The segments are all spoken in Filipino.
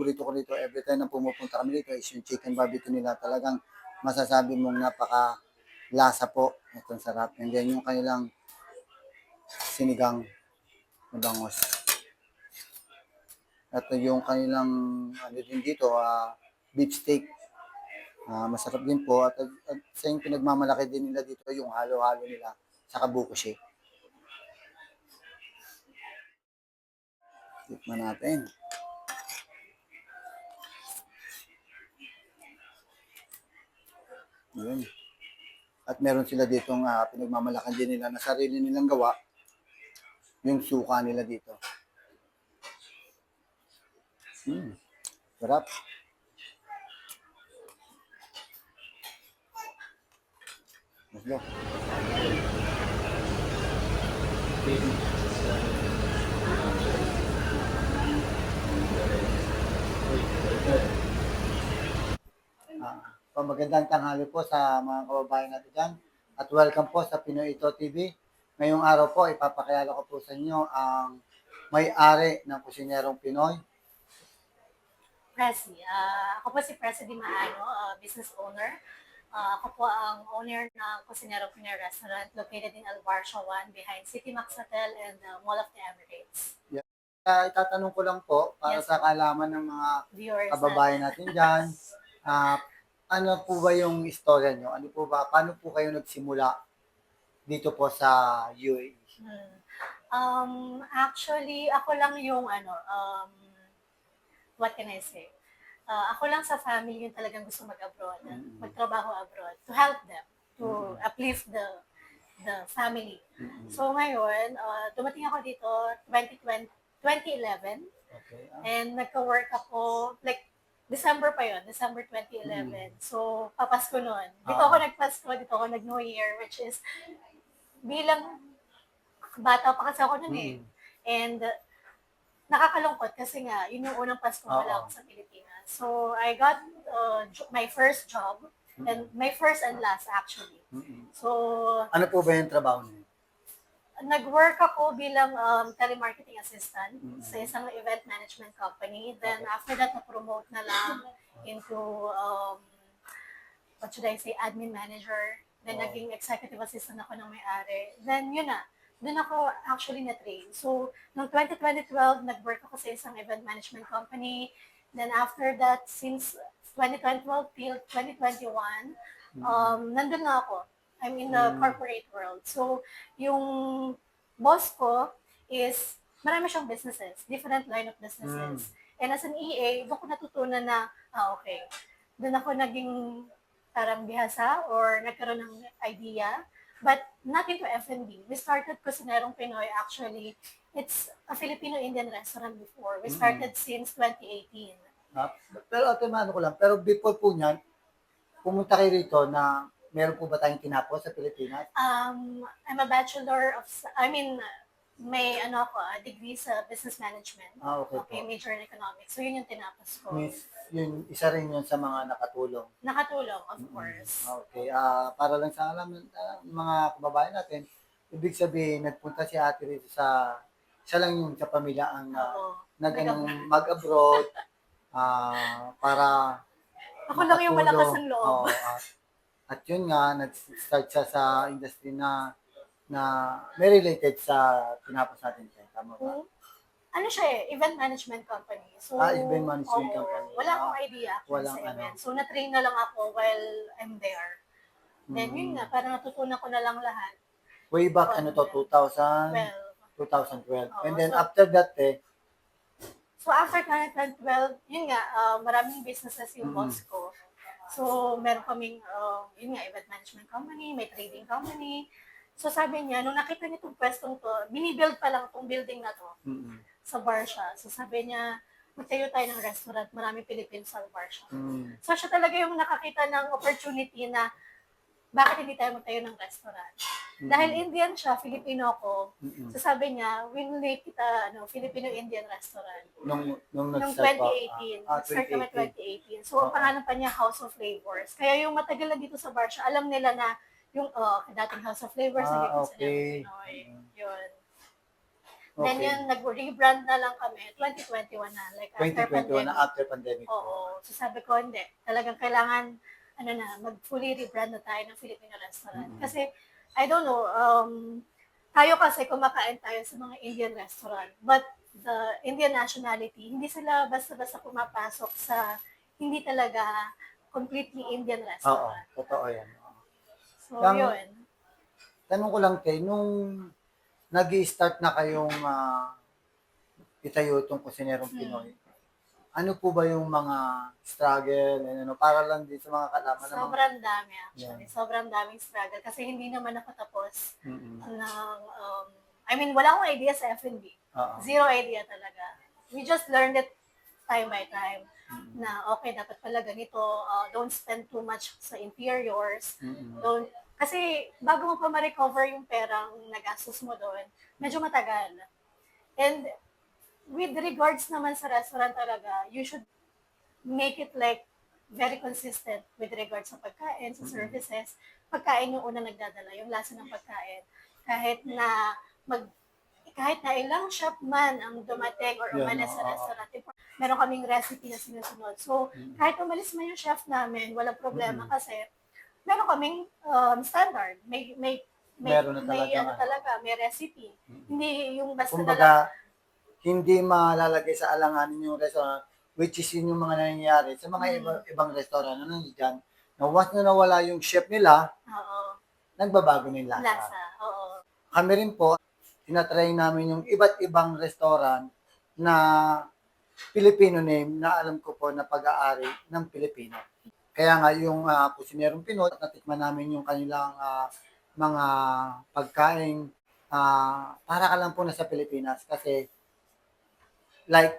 paborito ko rito every time na pumupunta kami dito is yung chicken barbecue nila. Talagang masasabi mong napaka-lasa po. Itong sarap. And then yung kanilang sinigang na bangos. At yung kanilang ano din dito, beef steak. Masarap din po. At sa yung pinagmamalaki din nila dito, yung halo-halo nila sa kabukushi. Tikman natin. Yun. At meron sila ditong pinagmamalakan din nila na sarili nilang gawa, yung suka nila dito. Sarap. Let's go. Magandang tanghali po sa mga kababayan natin dyan. At welcome po sa Pinoy Ito TV. Ngayong araw po, ipapakilala ko po sa inyo ang may-ari ng Kusinerong Pinoy. Presi. Ako po si Presi Di Maano, business owner. Ako po ang owner ng Kusinerong Pinoy Restaurant located in Albarcia 1 behind City Max Hotel and Mall of the Emirates. Itatanong ko lang po para sa kaalaman ng mga Viewers kababayan natin dyan. Ano po ba yung istorya nyo? Ano po ba? Paano po kayo nagsimula dito po sa UAE? Actually, ako lang yung what can I say? Ako lang sa family yung talagang gusto mag-abroad, magtrabaho abroad, to help them, to uplift the family. So ngayon, dumating ako dito 2011, Okay. and nagka-work ako, like, December pa yon, December 2011. So, papasko noon. Dito ako nagpasko, dito ako nag-New Year, which is, bilang bata pa kasi ako noon eh. And, nakakalungkot kasi nga, yun yung unang Pasko wala ako sa Pilipinas. So, I got my first job, and my first and last actually. So, Ano po ba yung trabaho niyo? nag-work ako bilang telemarketing assistant sa isang event management company. Then after that, na-promote na lang into, what should I say, admin manager. Then naging executive assistant ako ng may-ari. Then yun na, doon ako actually na-train. So, noong 2012, nag-work ako sa isang event management company. Then after that, since 2012 till 2021, nandun na ako. I'm in the corporate world. So, yung boss ko is, marami siyang businesses, different line of businesses. And as an EA, doon ko natutunan na, okay, doon ako naging parang bihasa or nagkaroon ng idea, but not into F&B. We started Kusinerong Pinoy actually. It's a Filipino-Indian restaurant before. We started since 2018. Pero ate, maano ko lang, pero before po niyan, pumunta kayo rito na meron po ba tayong tinapos sa Pilipinas? I'm a may a degree sa business management. Okay po. Major in economics. So yun yung tinapos ko. Yun, isa rin yun sa mga nakatulong. Nakatulong, of course. Okay. Para lang sa alam ng mga kababayan natin, ibig sabihin, nagpunta si ate rito siya lang yung sa pamilya ang mag-abroad para Ako lang yung malakas ng loob. At yun nga, nag-start siya sa industry na may related sa tinapos natin siya. Tama ba? Ano siya eh, event management company. So, event management company. Wala akong idea actually sa event. So, na-train na lang ako while I'm there. Then, yun nga, parang natutunan ko na lang lahat. Way back, 2012. And then, after that, so, after 2012, yun nga, maraming businesses yung boss ko. So, meron kaming, yun nga, event management company, may trading company. So, sabi niya, nung nakita niya itong pwestong to, binibuild pa lang itong building na to sa Barcia. So, sabi niya, magtayo tayo ng restaurant, maraming Pilipinos sa Barcia. So, siya talaga yung nakakita ng opportunity na bakit hindi tayo magtayo ng restaurant. Dahil Indian siya, Filipino ako, so sabi niya, we'll make it a Filipino-Indian restaurant. Nung 2018. Start kami 2018. So, ang pangalan pa niya, House of Flavors. Kaya yung matagal na dito sa Barcia, alam nila na yung dating House of Flavors, naging Kusinerong Pinoy. Yun. Then Okay. yun, nag-rebrand na lang kami, 2021 na, like after 2021 na pandemic. after pandemic po. Oo. So sabi ko, hindi. Talagang kailangan, mag-fully rebrand na tayo ng Filipino restaurant. Mm. Kasi, I don't know, tayo kasi kumakain tayo sa mga Indian restaurant. But the Indian nationality, hindi sila basta-basta pumapasok sa hindi talaga completely Indian Oo, restaurant. totoo yan. So, Yung- yun. Tanong ko lang, Kay, nung nag-i-start na kayong itayo itong kusinerong Pinoy, ano po ba yung mga struggle, and ano, para lang din sa mga kalaman ng mga... Sobrang dami actually. Sobrang daming struggle. Kasi hindi naman ako tapos Mm-mm. ng, wala akong idea sa F&B. Oo. Zero idea talaga. We just learned it time by time. Mm-mm. Na okay, dapat pala ganito. Don't spend too much sa interiors. Mm-mm. Kasi bago mo pa ma-recover yung perang nagastos mo doon, medyo matagal. And with regards naman sa restaurant talaga, you should make it like very consistent with regards sa pagkain, sa services. Pagkain yung una nagdadala, yung lasa ng pagkain. Kahit na ilang chef man ang dumating or Yan, umalis sa oo. restaurant, meron kaming recipe na sinusunod. So, kahit umalis man yung chef namin, walang problema kasi meron kaming standard. Meron na talaga, talaga, may recipe. Hindi yung basta kumbaga, hindi malalagay sa alanganin yung restaurant, which is yun yung mga nangyayari sa mga ibang restaurant na nandiyan, na once na nawala yung chef nila, Oo, nagbabago na yung lasa. lasa. Oo. Kami rin po, tinatry namin yung iba't ibang restaurant na Filipino name na alam ko po na pag-aari ng Pilipino. Kaya nga yung kusinerong Pinoy, natikman namin yung kanilang mga pagkain para ka lang po nasa Pilipinas kasi like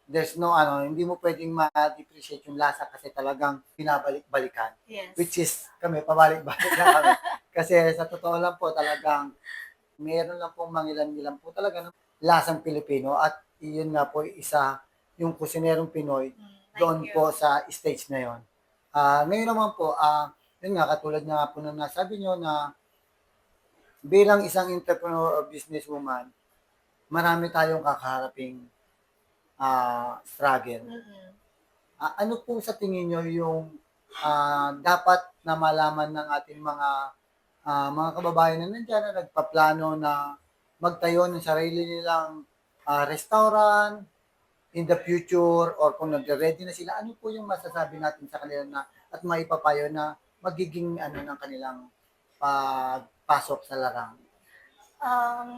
there's no hindi mo pwedeng ma-depreciate yung lasa kasi talagang binabalik-balikan. Yes. Which is kami, pabalik-balik na kami. Kasi sa totoo lang po talagang meron lang pong mangilan-ilan po talaga ng lasang Pilipino at iyon nga po isa yung kusinerong Pinoy doon po sa stage na yon. Ngayon naman po, yun nga, katulad nga po na nasabi nyo na bilang isang entrepreneur or businesswoman, marami tayong kakaharaping struggle. Ano po sa tingin nyo yung dapat na malaman ng ating mga kababayan na nandiyan na nagpaplano na magtayo ng sarili nilang restaurant in the future or kung nagre-ready na sila, ano po yung masasabi natin sa kanila na at maipapayo na magiging ng kanilang pagpasok sa larang?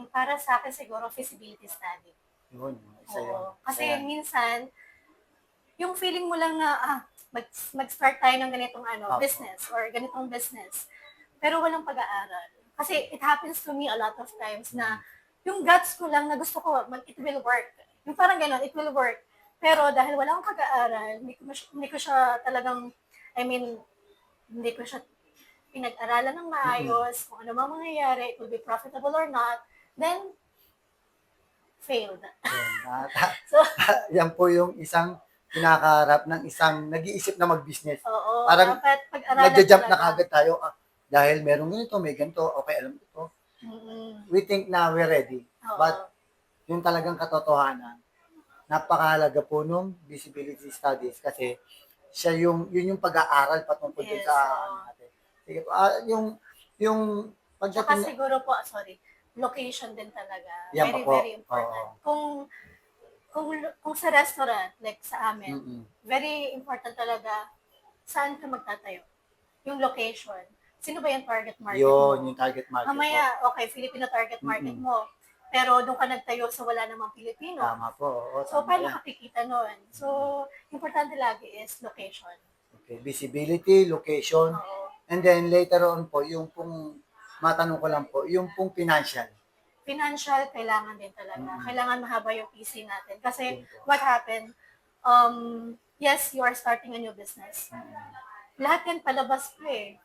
Para sa akin siguro feasibility study. Yun, isa yun. Oo. Kasi Ayan. minsan, yung feeling mo lang na mag-start tayo ng ganitong Opo. business or ganitong business. Pero walang pag-aaral. Kasi it happens to me a lot of times na yung guts ko lang na gusto ko, it will work. Yung parang gano'n, it will work. Pero dahil wala akong pag-aaral, hindi ko siya talagang, hindi ko siya pinag-aralan ng maayos, kung ano mang mangyayari, it will be profitable or not, then, failed. Yun. So, Yan po yung isang kinakaharap ng isang nag-iisip na mag-business. oo, Parang dapat pag-aralan Nagja-jump na talaga. kagad tayo. Dahil merong ganito, may ganito, okay, alam ko ito. We think na we're ready. Oo. But yung talagang katotohanan, napakahalaga po nung visibility studies kasi yun yung pag-aaral patungkol din Yes, sa oo. natin. Sige po. Yung Tsaka pagdating siguro po, location din talaga. Yan Very, pa po. very important. Kung sa restaurant, like sa amin, very important talaga saan ka magtatayo. Yung location. Sino ba yung target market yun, mo? yung target market po. Mamaya, okay, Filipino target market mo. Pero doon ka nagtayo sa wala namang Pilipino. Tama po. Oo, So, tama paano yan. ka kikita nun? So, importante lagi is location. Okay. Visibility, location, Oo. and then later on po, yung pong, matanong ko lang po, yung pong financial. Financial, kailangan din talaga. Kailangan mahaba yung PC natin. Kasi, Yun po. what happened, yes, you are starting a new business. Lahat yan palabas po eh.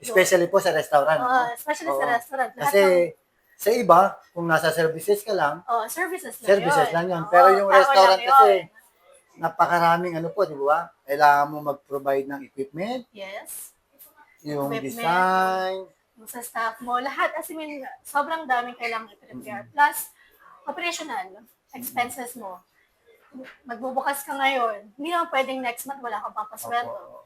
Especially po sa restaurant. Especially Oo. sa restaurant. Lahat Kasi sa iba, kung nasa services ka lang, services lang services yun. lang yun. Oo, Pero yung tao restaurant lang kasi, yun. napakaraming po, di ba? Kailangan mo mag-provide ng equipment, Yes. yung Equipment, design. Yung sa staff mo. Lahat, sobrang daming kailangan i-prepare. Plus, operational expenses mo. Magbubukas ka ngayon, hindi naman pwedeng next month wala kang pampasweldo. Opo.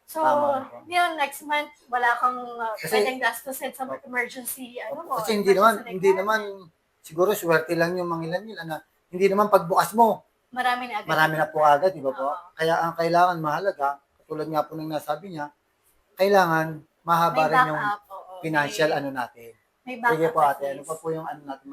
So, Tama po. hindi naman next month wala kang Kasi- pwedeng gastusin sa emergency, mo, Kasi hindi naman, emergency hindi requirement. naman, siguro swerte lang yung mga ilan nila na hindi naman pagbukas mo, Marami na agad. marami na po agad, di ba po? Oo. Kaya ang kailangan mahalaga, tulad nga po ng nasabi niya, kailangan mahaba May rin yung backup, oo. financial ano natin. May Sige backup po at ate, ano least. pa po yung ano natin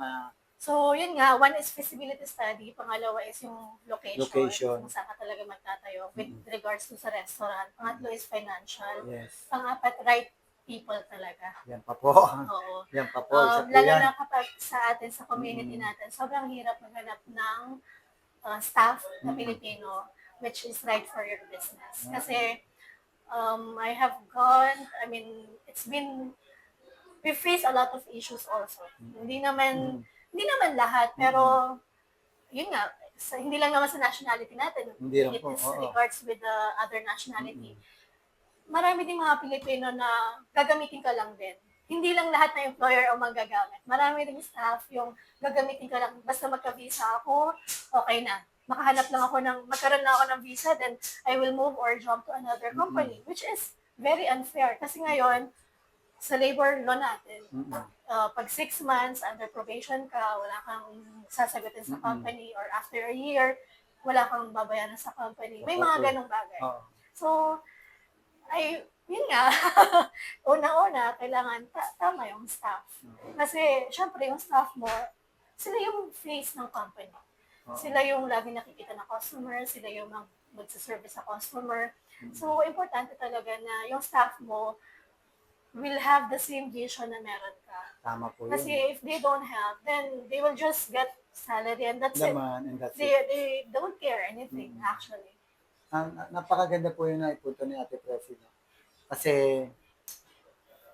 So, yun nga, one is feasibility study, pangalawa is yung Location. kung saan ka talaga magtatayo with regards to sa restaurant. Pangatlo is financial. yes, Pangapat, right people talaga. yan pa po. Oo. Yan pa po, isa po Lalo yan. na kapag sa atin, sa community natin, sobrang hirap maghanap ng staff na Pilipino which is right for your business. Kasi I have gone, we face a lot of issues also. Hindi naman lahat, pero yun nga, hindi lang naman sa nationality natin. Hindi lang It po, is oo. regards with the other nationality. Marami ding mga Pilipino na gagamitin ka lang din. Hindi lang lahat na employer ang manggagamit. Marami ding staff yung gagamitin ka lang. Basta magka-visa ako, okay na. Magkaroon lang ako ng visa, then I will move or jump to another company, which is very unfair. Kasi ngayon, sa labor law natin, pag 6 months under probation ka, wala kang sasagutin sa company, or after a year, wala kang babayaran sa company. May mga ganong bagay. Oo. So, yun nga, una-una, kailangan tama yung staff. Kasi, syempre, yung staff mo, sila yung face ng company. Sila yung lagi nakikita ng customer, sila yung magsaservice sa customer. So, importante talaga na yung staff mo will have the same vision na meron ka. Tama po Kasi yun. if they don't have, then they will just get salary and that's it. Naman, and that's it. They don't care anything, actually. Napakaganda po yun na ipunto ni Ate Presi. Kasi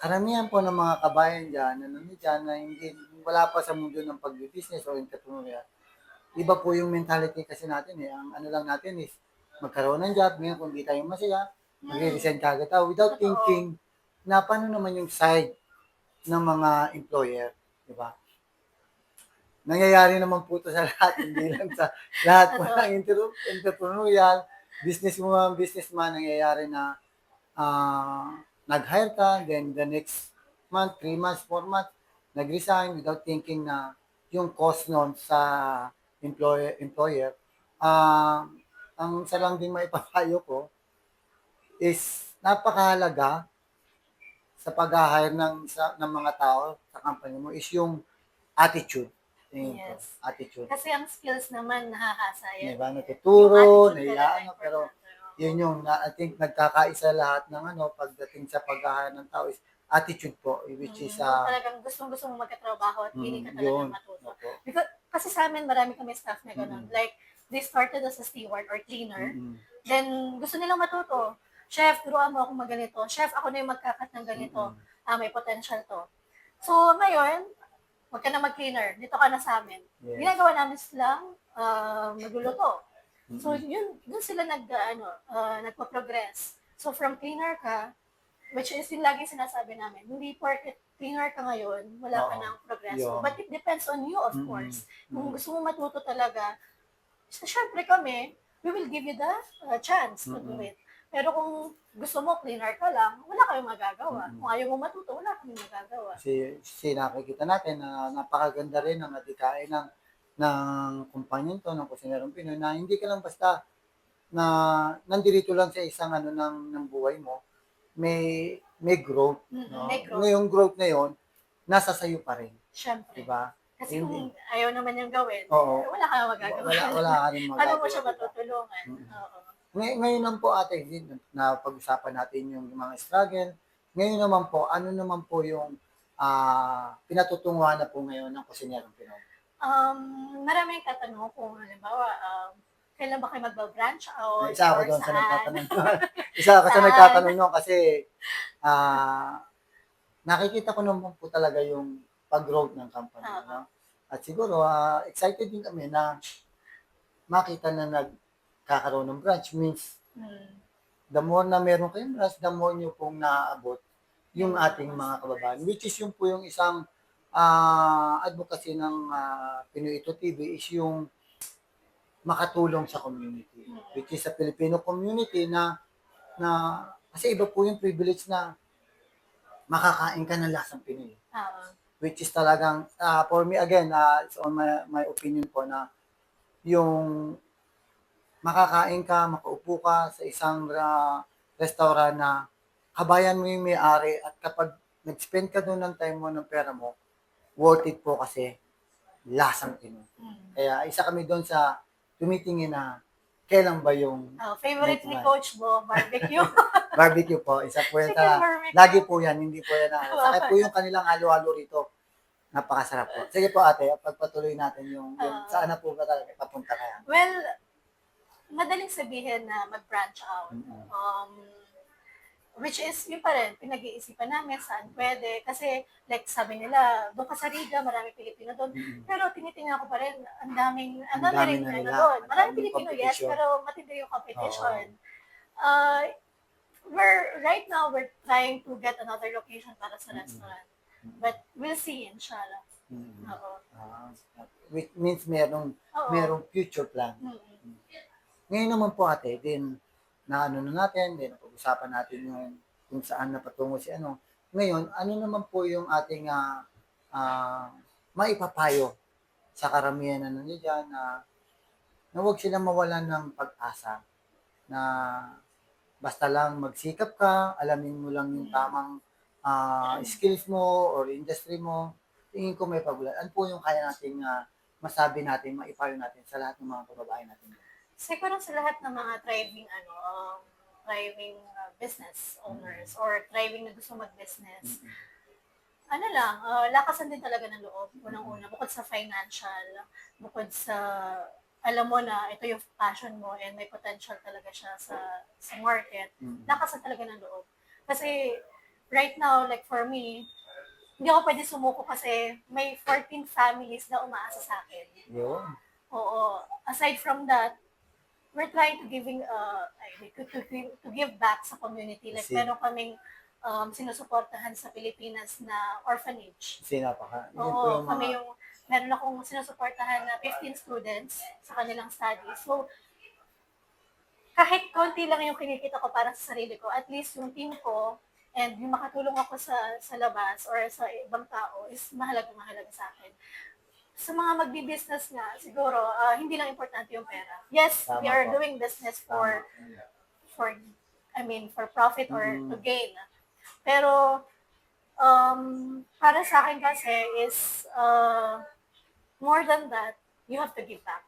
karamihan po ng mga kabayan dyan, na hindi, wala pa sa mundo ng pag-business o entrepreneurial. Iba po yung mentality kasi natin eh. Ang ano lang natin is magkaroon ng job, ngayon kung di tayo masaya, magre-resign ka agad without Totoo. thinking na paano naman yung side ng mga employer, di ba? Nangyayari naman po ito sa lahat, hindi lang sa lahat po ng entrepreneurial, businessman, nangyayari na nag-hire ka, then the next month, 3 months, 4 months, nag-resign without thinking na yung cost nun sa employer. Ang isa lang din maipapayo ko is napakahalaga sa pag-hire ng mga tao sa company mo is yung attitude. Yes. Attitude. Kasi ang skills naman nahahasa yan. Diba? Natuturo, Yung attitude nailaan, talaga pero importante. yun yung, I think, nagkakaisa lahat ng pagdating sa pag-hire ng tao is attitude po, which is, talagang gustong-gusto mong magkatrabaho at hindi ka talaga matuto. Kasi sa amin, marami kami staff na gano'n. Like, they started as a steward or cleaner. Then, gusto nilang matuto. Chef, turuan mo akong maganito. Chef, ako na yung magkakat ng ganito. May potential to. So, ngayon, huwag ka na mag-cleaner. Dito ka na sa amin. Yes. Ginagawa namin silang magluluto. So, dun sila nagpa-progress. So, from cleaner ka, which is yung lagi sinasabi namin, hindi porket cleaner ka ngayon, wala ka ng progreso. Yun. But it depends on you, of course. Kung gusto mo matuto talaga, syempre kami, we will give you the chance to do it. Pero kung gusto mo, cleaner ka lang, wala kayong magagawa. Kung ayaw mo matuto, wala kayong magagawa. Kasi nakikita natin na napakaganda rin ang adikain ng kumpanya to, ng Kusinerong Pinoy, na hindi ka lang basta na nandirito lang sa isang ng buhay mo, may growth. No? May growth. Ngayong growth na yon, nasa sayo pa rin. Syempre. Diba? Kasi kung ayaw naman niyang gawin, Oo. wala kang magagawa. Wala ka rin magagawa. Ano mo siya matutulungan? Oo. Ngayon naman po ate, na pag-usapan natin yung mga struggle. Ngayon naman po, ano naman po yung pinatutunguhan na po ngayon ng Kusinerong Pinoy? Maraming tatanong kung halimbawa, kailan ba kayo magba-branch out? Isa ako or doon sa saan? nagtatanong. Isa ako sa nagtatanong noon kasi nakikita ko naman po talaga yung pag-growth ng company. No? At siguro, excited din kami na makita na nagkakaroon ng branch. Means, the more na meron kayong branch, the more nyo pong naaabot yung ating mga kababayan. Which is yung po yung isang advocacy ng Pinoy Ito TV is yung makatulong sa community, which is sa Filipino community na kasi iba po yung privilege na makakain ka ng lasang Pinoy. Oo. Which is talagang, for me again, it's on my opinion po na yung makakain ka, makaupo ka sa isang restaurant na kabayan mo yung may-ari at kapag nag-spend ka doon ng time mo, ng pera mo, worth it po kasi lasang Pinoy. Kaya isa kami doon sa tumitingin na kailan ba yung Favorite ni next Coach Bo, barbecue. barbecue po. Isa po yan Chicken sa, barbecue. lagi po yan, hindi po yan na. Saka po yung kanilang halo-halo rito. Napakasarap po. Sige po ate, pagpatuloy natin yung saan na po ba talaga papunta kaya? Well, madaling sabihin na mag-branch out. Which is, yun pa rin, pinag-iisipan namin saan pwede. Kasi, like sabi nila, doon ka sa Riga, marami Pilipino doon. Pero tinitingnan ko pa rin, ang daming rin na ano nila. doon. Ang Maraming daming Pilipino, yes, competition. pero matindi yung competition. Right now, we're trying to get another location para sa restaurant. But we'll see, inshallah. Oo. Which means merong future plan. Ngayon naman po ate, din na ano na natin, din pag-usapan natin yung kung saan napatungo si ano. Ngayon, ano naman po yung ating maipapayo sa karamihan na nandiyan na huwag silang mawalan ng pag-asa na basta lang magsikap ka, alamin mo lang yung tamang skills mo or industry mo, tingin ko may pagulan. Ano po yung kaya nating masabi natin, maipayo natin sa lahat ng mga kababayan natin? Siguro sa lahat ng mga thriving business owners or thriving na gusto mag-business, ano lang, lakasan din talaga ng loob, unang-una, bukod sa financial, bukod sa alam mo na ito yung passion mo and may potential talaga siya sa market, lakasan talaga ng loob. Kasi right now, like for me, hindi ako pwede sumuko kasi may 14 families na umaasa sa akin. Yun. Oo. Aside from that, we're trying to to give back sa community. Like, meron kaming sinusuportahan sa Pilipinas na orphanage. Yun po Oo, yung kami meron akong sinusuportahan na 15 students sa kanilang studies. So, kahit konti lang yung kinikita ko para sa sarili ko, at least yung team ko and yung makatulong ako sa labas or sa ibang tao is mahalaga sa akin. Sa mga magbi-business nga, siguro, hindi lang importante yung pera. Yes, we Tama are po. doing business for profit or to gain. Pero, para sa akin kasi is, more than that, you have to give back.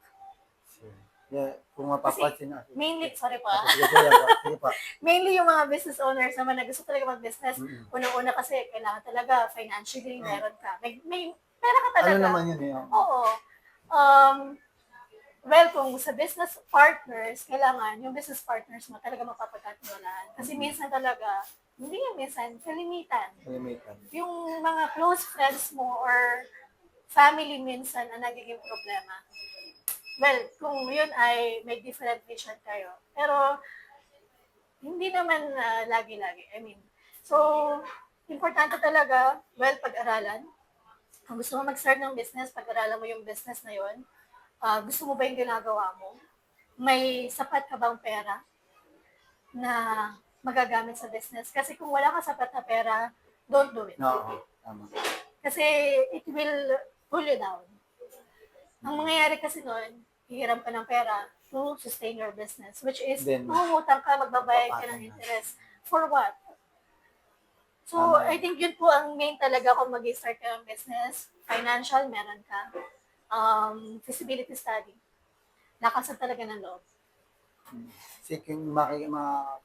Yeah, kung mapapansin na. Mainly, sorry po. Sige po. Mainly yung mga business owners naman na gusto talaga mag-business, unang-una kasi kailangan talaga financially meron ka. May pera ka talaga. Ano naman yun eh? Oo. Well, kung sa business partners, kailangan yung business partners mo talaga mapapagkatiwalaan. Kasi minsan talaga, hindi yung minsan, kalimitan. Limited. Yung mga close friends mo or family minsan ang nagiging problema. Well, kung yun ay may different vision kayo. Pero, hindi naman lagi-lagi. So, importante talaga, well, pag-aralan. Kung gusto mo mag-start ng business, pag-aralan mo yung business na yun. Gusto mo ba yung ginagawa mo? May sapat ka bang pera na magagamit sa business? Kasi kung wala ka sapat na pera, don't do it. No, tama. Kasi it will pull you down. Ang mangyayari kasi noon, hihiram ka ng pera to sustain your business, which is, mangungutang ka, magbabayad ka ng interest. For what? So, I think yun po ang main talaga kung mag-start ka ng business. Financial, meron ka. Feasibility study. Lakasan talaga ng loob. Kasi kung mga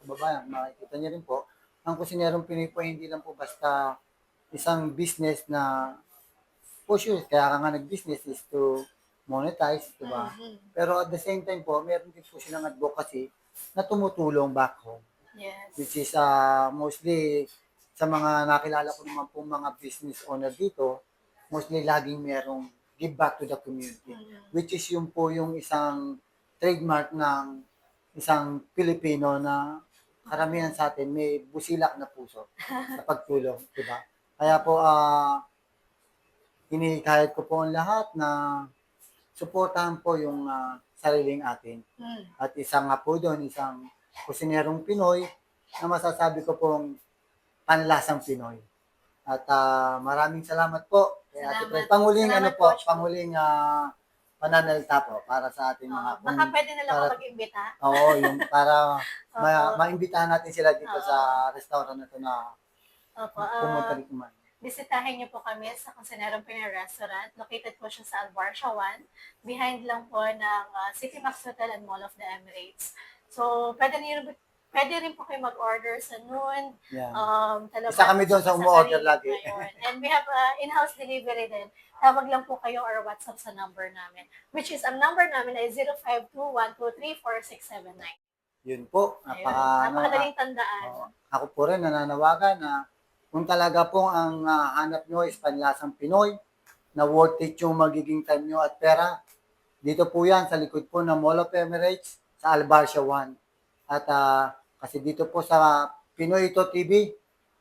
kababayan, makikita niyo rin po, ang kusinerong Pinoy po hindi lang po basta isang business na for sure, kaya ka nga nag-business is to monetize, di ba? Pero at the same time po, meron din po silang advocacy na tumutulong back home. Yes. Which is mostly sa mga nakilala ko naman po mga business owner dito, mostly laging merong give back to the community. Which is yung po yung isang trademark ng isang Pilipino na karamihan sa atin may busilak na puso sa pagtulong, di ba? Kaya po, hinihikayat ko po ang lahat na suportahan po yung sariling atin. At isa nga po doon, isang kusinerong Pinoy na masasabi ko pong panlasang Pinoy. At maraming salamat po kay Ate Salamat. Fred. Panghuling Salamat, ano po, Coach. panghuling pananalita po para sa ating mga Baka pwede na lang ako para- mag-imbita. Oo, yung para Opo. maimbitahan natin sila dito Oo. sa restaurant na to na Opo. pumunta rin kumain. Bisitahin niyo po kami sa Kusinerong Pinoy Restaurant. Located po siya sa Albarcia 1. Behind lang po ng City Max Hotel and Mall of the Emirates. So, pwede rin po kayo mag-order sa noon. Yan. Talaga, Isa kami doon sa umu-order lagi. Ngayon. And we have in-house delivery din. Tawag lang po kayo or WhatsApp sa number namin. Which is, ang number namin ay 0521234679. Yun po. Ayun. Napakadaling tandaan. Ako po rin nananawagan na kung talaga po ang hanap nyo is panlasang Pinoy, na worth it yung magiging time nyo at pera, dito po yan sa likod po ng Mall of Emirates sa Albarcia 1. At kasi dito po sa Pinoy Ito TV,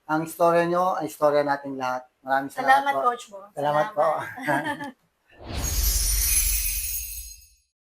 ang istorya nyo ay istorya natin lahat. Maraming salamat Salamat, po. Coach Bo. Salamat po.